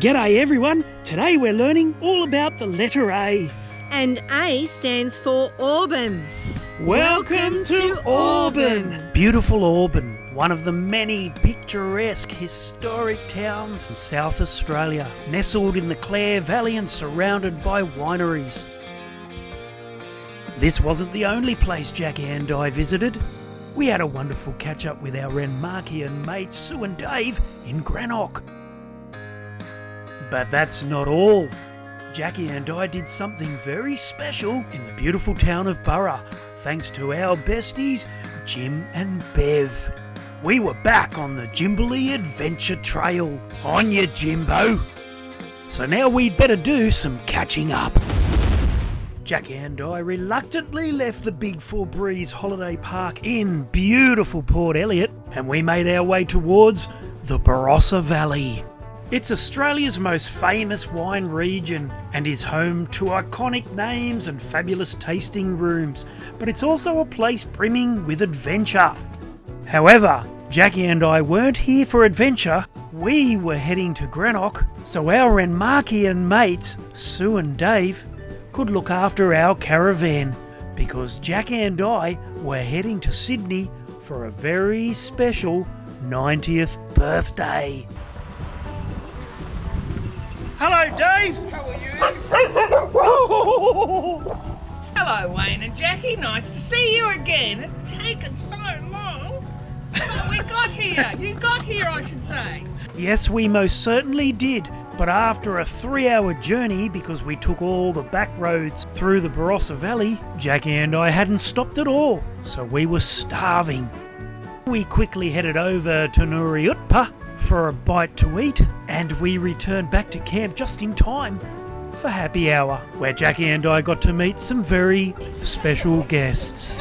G'day everyone, today we're learning all about the letter A. And A stands for Auburn. Welcome to Auburn! Beautiful Auburn, one of the many picturesque historic towns in South Australia, nestled in the Clare Valley and surrounded by wineries. This wasn't the only place Jacqui and I visited. We had a wonderful catch up with our Renmarkian mates Sue and Dave in Greenock. But that's not all. Jacqui and I did something very special in the beautiful town of Burra, thanks to our besties, Jim and Bev. We were back on the Jimberley Adventure Trail. On ya, Jimbo! So now we'd better do some catching up. Jacqui and I reluctantly left the Big 4 Breeze Holiday Park in beautiful Port Elliot, and we made our way towards the Barossa Valley. It's Australia's most famous wine region and is home to iconic names and fabulous tasting rooms, but it's also a place brimming with adventure. However, Jacqui and I weren't here for adventure, we were heading to Greenock, so our Renmarkian mates, Sue and Dave, could look after our caravan, because Jacqui and I were heading to Sydney for a very special 90th birthday. Hello, Dave. How are you? Hello, Wayne and Jacqui. Nice to see you again. It's taken so long. But we got here. You got here, I should say. Yes, we most certainly did. But after a 3-hour journey, because we took all the back roads through the Barossa Valley, Jacqui and I hadn't stopped at all, so we were starving. We quickly headed over to Nuriutpa for a bite to eat, and we returned back to camp just in time for happy hour, where Jacqui and I got to meet some very special guests.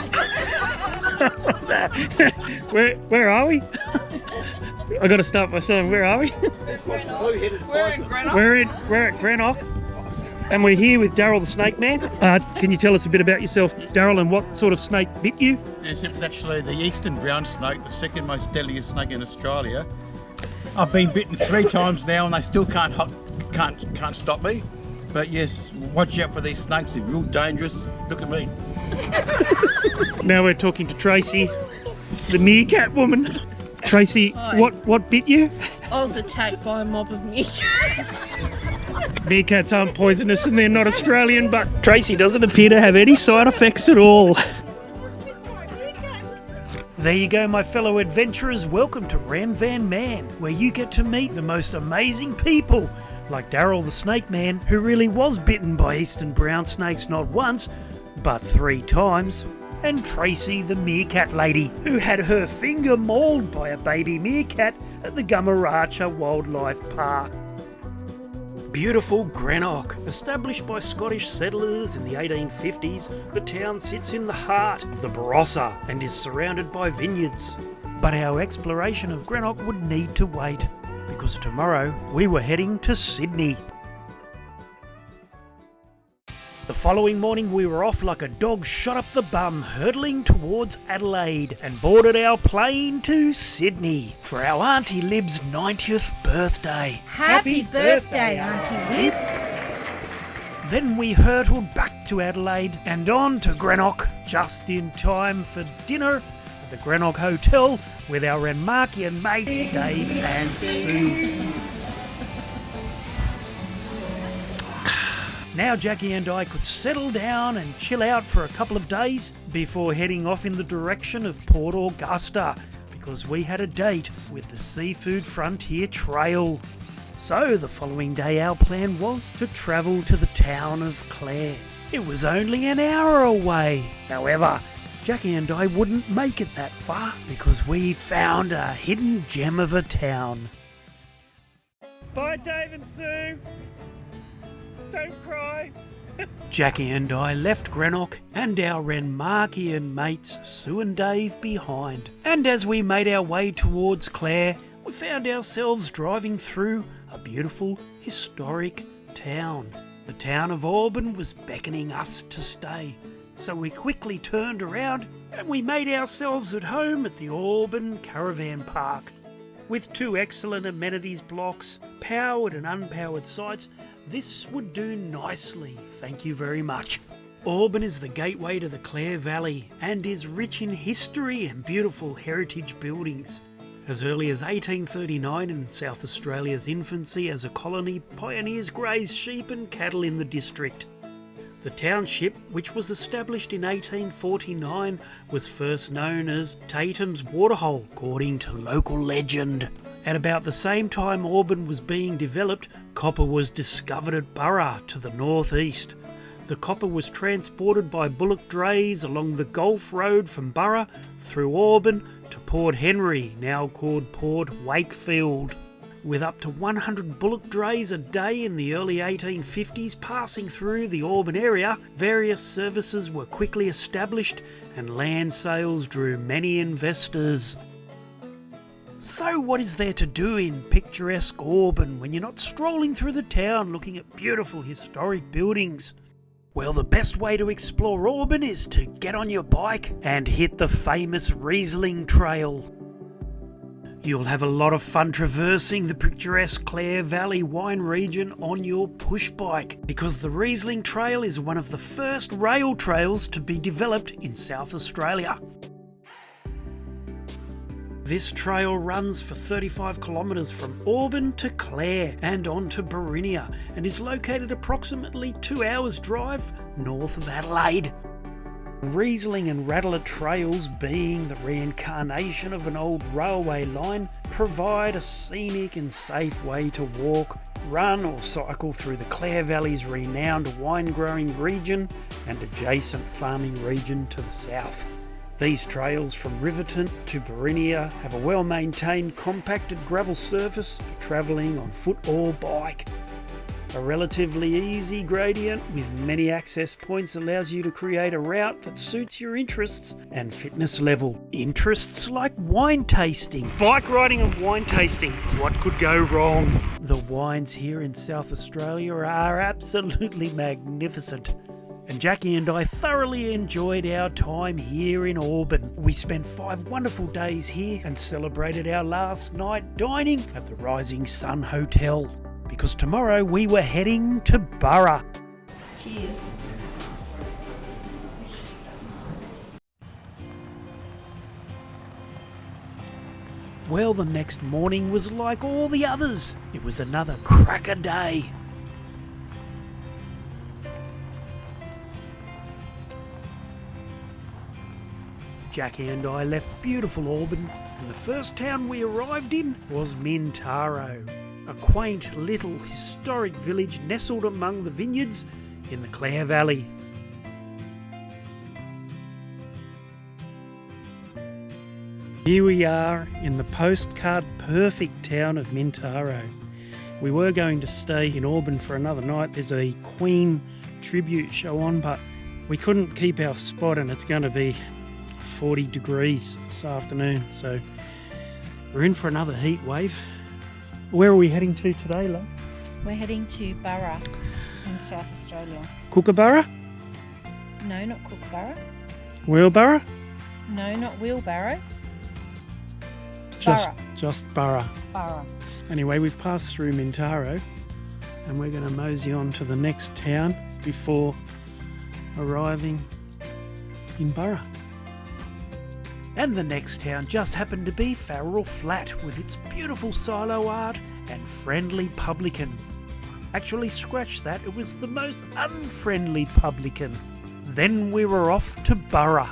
Where are we? I got to start by saying, where are we? We're in Greenock. We're at Greenock, and we're here with Daryl the Snake Man. Can you tell us a bit about yourself, Daryl, and what sort of snake bit you? Yes, it was actually the eastern brown snake, the second most deadliest snake in Australia. I've been bitten 3 times now, and they still can't stop me. But yes, watch out for these snakes. They're real dangerous. Look at me. Now we're talking to Tracy, the meerkat woman. Tracy, Hi. what bit you? I was attacked by a mob of meerkats. Meerkats aren't poisonous and they're not Australian, but Tracy doesn't appear to have any side effects at all. There you go, my fellow adventurers. Welcome to Ran Van Man, where you get to meet the most amazing people, like Daryl the Snake Man, who really was bitten by eastern brown snakes not once, but 3 times, and Tracy the meerkat lady, who had her finger mauled by a baby meerkat at the Gummaracha Wildlife Park. Beautiful Greenock. Established by Scottish settlers in the 1850s, the town sits in the heart of the Barossa and is surrounded by vineyards. But our exploration of Greenock would need to wait, because tomorrow we were heading to Sydney. The following morning we were off like a dog shot up the bum, hurtling towards Adelaide, and boarded our plane to Sydney for our Auntie Lib's 90th birthday. Happy birthday, Auntie Lib. Then we hurtled back to Adelaide and on to Greenock, just in time for dinner at the Greenock Hotel with our Renmarkian mates Dave and Sue. Now Jacqui and I could settle down and chill out for a couple of days before heading off in the direction of Port Augusta, because we had a date with the Seafood Frontier Trail. So the following day our plan was to travel to the town of Clare. It was only an hour away. However, Jacqui and I wouldn't make it that far because we found a hidden gem of a town. Bye Dave and Sue! Don't cry! Jacqui and I left Greenock and our Renmarkian mates Sue and Dave behind. And as we made our way towards Clare, we found ourselves driving through a beautiful, historic town. The town of Auburn was beckoning us to stay, so we quickly turned around and we made ourselves at home at the Auburn Caravan Park. With 2 excellent amenities blocks, powered and unpowered sites, this would do nicely, thank you very much. Auburn is the gateway to the Clare Valley and is rich in history and beautiful heritage buildings. As early as 1839, in South Australia's infancy as a colony, pioneers grazed sheep and cattle in the district. The township, which was established in 1849, was first known as Tatum's Waterhole, according to local legend. At about the same time Auburn was being developed, copper was discovered at Burra to the northeast. The copper was transported by bullock drays along the Gulf Road from Burra through Auburn to Port Henry, now called Port Wakefield. With up to 100 bullock drays a day in the early 1850s passing through the Auburn area, various services were quickly established and land sales drew many investors. So what is there to do in picturesque Auburn when you're not strolling through the town looking at beautiful historic buildings? Well, the best way to explore Auburn is to get on your bike and hit the famous Riesling Trail. You'll have a lot of fun traversing the picturesque Clare Valley wine region on your push bike, because the Riesling Trail is one of the first rail trails to be developed in South Australia. This trail runs for 35 kilometres from Auburn to Clare and on to Burinia, and is located approximately 2 hours drive north of Adelaide. Riesling and Rattler trails, being the reincarnation of an old railway line, provide a scenic and safe way to walk, run or cycle through the Clare Valley's renowned wine-growing region and adjacent farming region to the south. These trails from Riverton to Burinia have a well-maintained compacted gravel surface for travelling on foot or bike. A relatively easy gradient with many access points allows you to create a route that suits your interests and fitness level. Interests like wine tasting. Bike riding and wine tasting. What could go wrong? The wines here in South Australia are absolutely magnificent. And Jackie and I thoroughly enjoyed our time here in Auburn. We spent 5 wonderful days here and celebrated our last night dining at the Rising Sun Hotel, because tomorrow we were heading to Burra. Cheers. Well, the next morning was like all the others. It was another cracker day. Jackie and I left beautiful Auburn, and the first town we arrived in was Mintaro, a quaint little historic village nestled among the vineyards in the Clare Valley. Here we are in the postcard perfect town of Mintaro. We were going to stay in Auburn for another night. There's a Queen tribute show on, but we couldn't keep our spot, and it's going to be 40 degrees this afternoon, so we're in for another heat wave. Where are we heading to today, love? We're heading to Burra in South Australia. Kookaburra? No, not Kookaburra. Wheelbarrow? No, not Wheelbarrow. Just Burra. Burra. Anyway, we've passed through Mintaro and we're going to mosey on to the next town before arriving in Burra. And the next town just happened to be Farrell Flat, with its beautiful silo art and friendly publican. Actually, scratch that, it was the most unfriendly publican. Then we were off to Burra.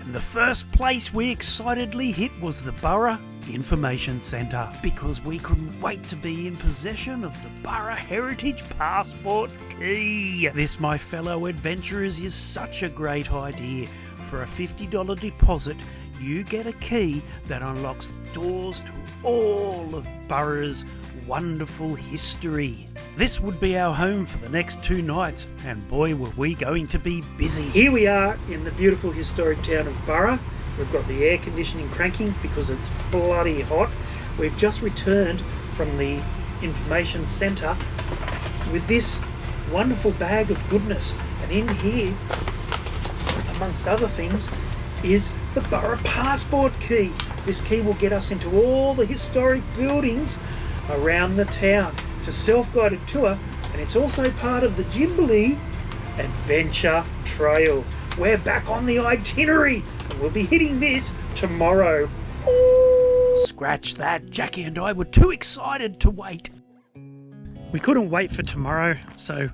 And the first place we excitedly hit was the Burra Information Centre, because we couldn't wait to be in possession of the Burra Heritage Passport Key. This, my fellow adventurers, is such a great idea. For a $50 deposit, you get a key that unlocks doors to all of Burra's wonderful history. This would be our home for the next 2 nights, and boy were we going to be busy. Here we are in the beautiful historic town of Burra. We've got the air conditioning cranking because it's bloody hot. We've just returned from the information centre with this wonderful bag of goodness, and in here, amongst other things, is the Burra Passport Key. This key will get us into all the historic buildings around the town. It's a self-guided tour, and it's also part of the Jimberley Adventure Trail. We're back on the itinerary, and we'll be hitting this tomorrow. Ooh. Scratch that, Jackie and I were too excited to wait. We couldn't wait for tomorrow, so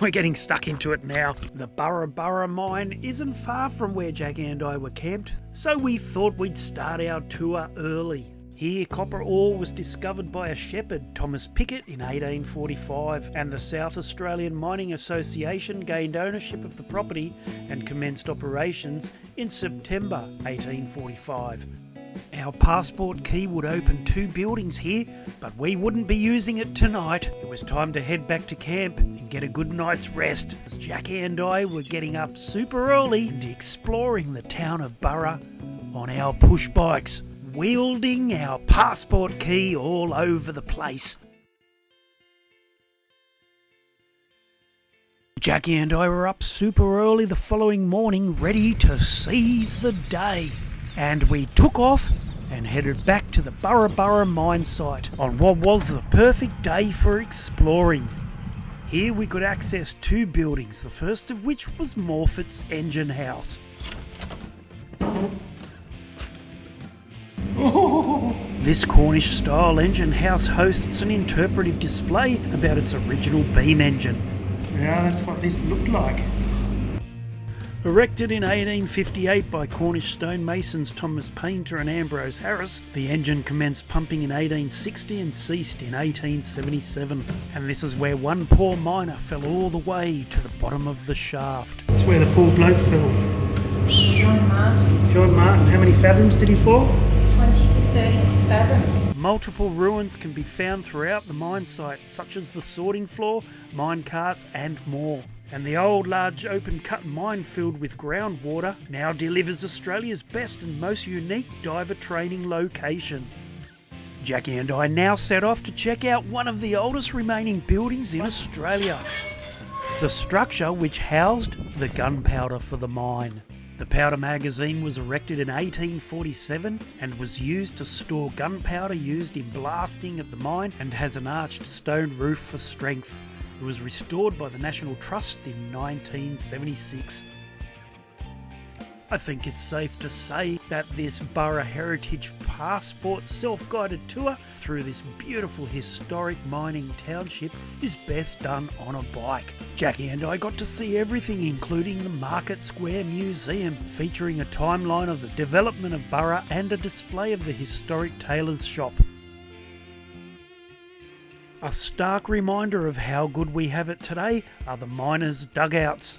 we're getting stuck into it now. The Burra Mine isn't far from where Jackie and I were camped, so we thought we'd start our tour early. Here, copper ore was discovered by a shepherd, Thomas Pickett, in 1845, and the South Australian Mining Association gained ownership of the property and commenced operations in September 1845. Our passport key would open 2 buildings here, but we wouldn't be using it tonight. It was time to head back to camp and get a good night's rest, as Jackie and I were getting up super early and exploring the town of Burra on our push bikes, wielding our passport key all over the place. Jackie and I were up super early the following morning, ready to seize the day. And we took off and headed back to the Burra mine site on what was the perfect day for exploring. Here we could access 2 buildings, the first of which was Morfett's engine house. This Cornish-style engine house hosts an interpretive display about its original beam engine. Yeah, that's what this looked like. Erected in 1858 by Cornish stonemasons Thomas Painter and Ambrose Harris, the engine commenced pumping in 1860 and ceased in 1877. And this is where one poor miner fell all the way to the bottom of the shaft. That's where the poor bloke fell. John Martin. John Martin, how many fathoms did he fall? 20 to 30 fathoms. Multiple ruins can be found throughout the mine site, such as the sorting floor, mine carts and more. And the old large open cut mine filled with groundwater now delivers Australia's best and most unique diver training location. Jackie and I now set off to check out one of the oldest remaining buildings in Australia. The structure which housed the gunpowder for the mine. The powder magazine was erected in 1847 and was used to store gunpowder used in blasting at the mine, and has an arched stone roof for strength. It was restored by the National Trust in 1976. I think it's safe to say that this Burra Heritage Passport self-guided tour through this beautiful historic mining township is best done on a bike. Jackie and I got to see everything, including the Market Square Museum, featuring a timeline of the development of Burra and a display of the historic tailor's shop. A stark reminder of how good we have it today are the miners' dugouts.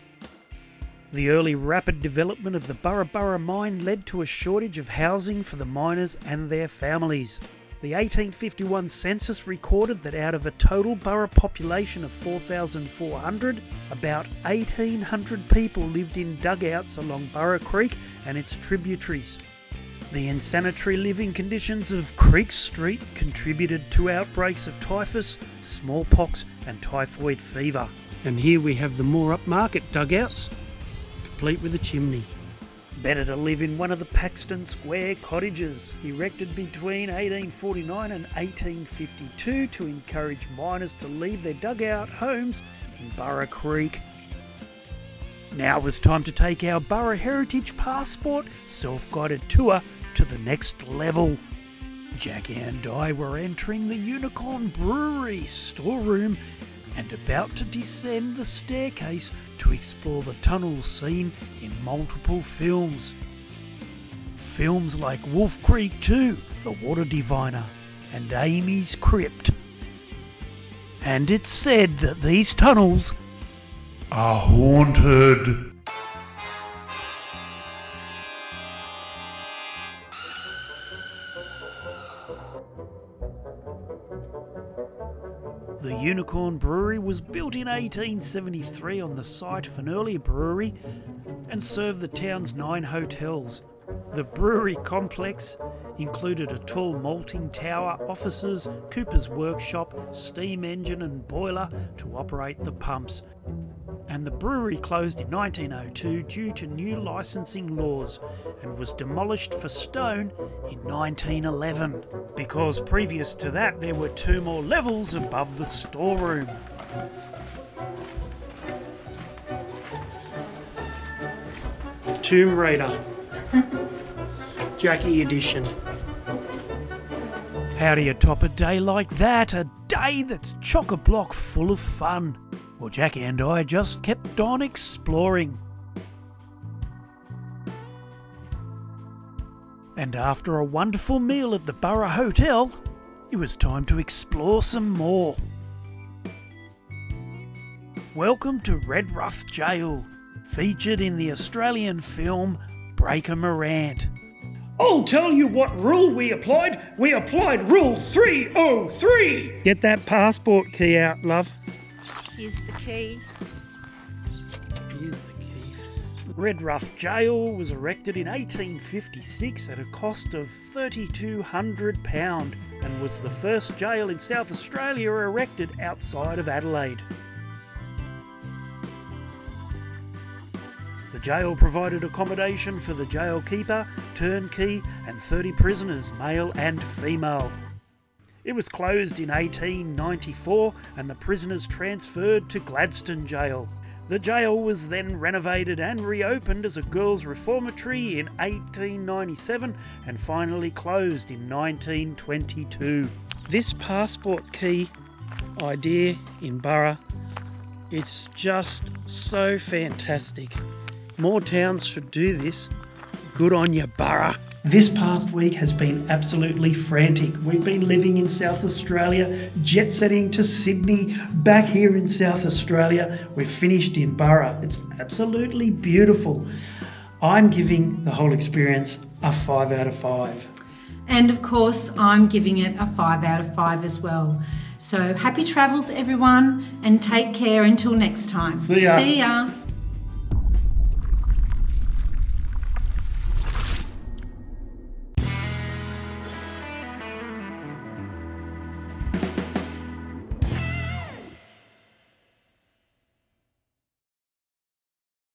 The early rapid development of the Burra mine led to a shortage of housing for the miners and their families. The 1851 census recorded that out of a total Burra population of 4,400, about 1,800 people lived in dugouts along Burra Creek and its tributaries. The insanitary living conditions of Creek Street contributed to outbreaks of typhus, smallpox and typhoid fever. And here we have the more upmarket dugouts, complete with a chimney. Better to live in one of the Paxton Square cottages, erected between 1849 and 1852 to encourage miners to leave their dugout homes in Burra Creek. Now it was time to take our Burra Heritage Passport self-guided tour to the next level. Jackie and I were entering the Unicorn Brewery storeroom and about to descend the staircase to explore the tunnel seen in multiple films. Films like Wolf Creek 2, The Water Diviner, and Amy's Crypt. And it's said that these tunnels are haunted. The Unicorn Brewery was built in 1873 on the site of an earlier brewery and served the town's 9 hotels. The brewery complex included a tall malting tower, offices, cooper's workshop, steam engine and boiler to operate the pumps. And the brewery closed in 1902 due to new licensing laws and was demolished for stone in 1911, because previous to that there were 2 more levels above the storeroom. Tomb Raider Jacqui edition. How do you top a day like that? A day that's chock-a-block full of fun. Well, Jacqui and I just kept on exploring. And after a wonderful meal at the Burra Hotel, it was time to explore some more. Welcome to Redruth Jail, featured in the Australian film Breaker Morant. I'll tell you what rule we applied. We applied Rule 303. Get that passport key out, love. Here's the key. Here's the key. Redruth Jail was erected in 1856 at a cost of £3,200 and was the first jail in South Australia erected outside of Adelaide. The jail provided accommodation for the jail keeper, turnkey and 30 prisoners, male and female. It was closed in 1894 and the prisoners transferred to Gladstone Jail. The jail was then renovated and reopened as a girls' reformatory in 1897 and finally closed in 1922. This passport key idea in Burra, it's just so fantastic. More towns should do this. Good on you, Burra. This past week has been absolutely frantic. We've been living in South Australia, jet setting to Sydney, back here in South Australia. We've finished in Burra. It's absolutely beautiful. I'm giving the whole experience a 5 out of 5. And of course, I'm giving it a 5 out of 5 as well. So happy travels, everyone, and take care until next time. See ya. See ya.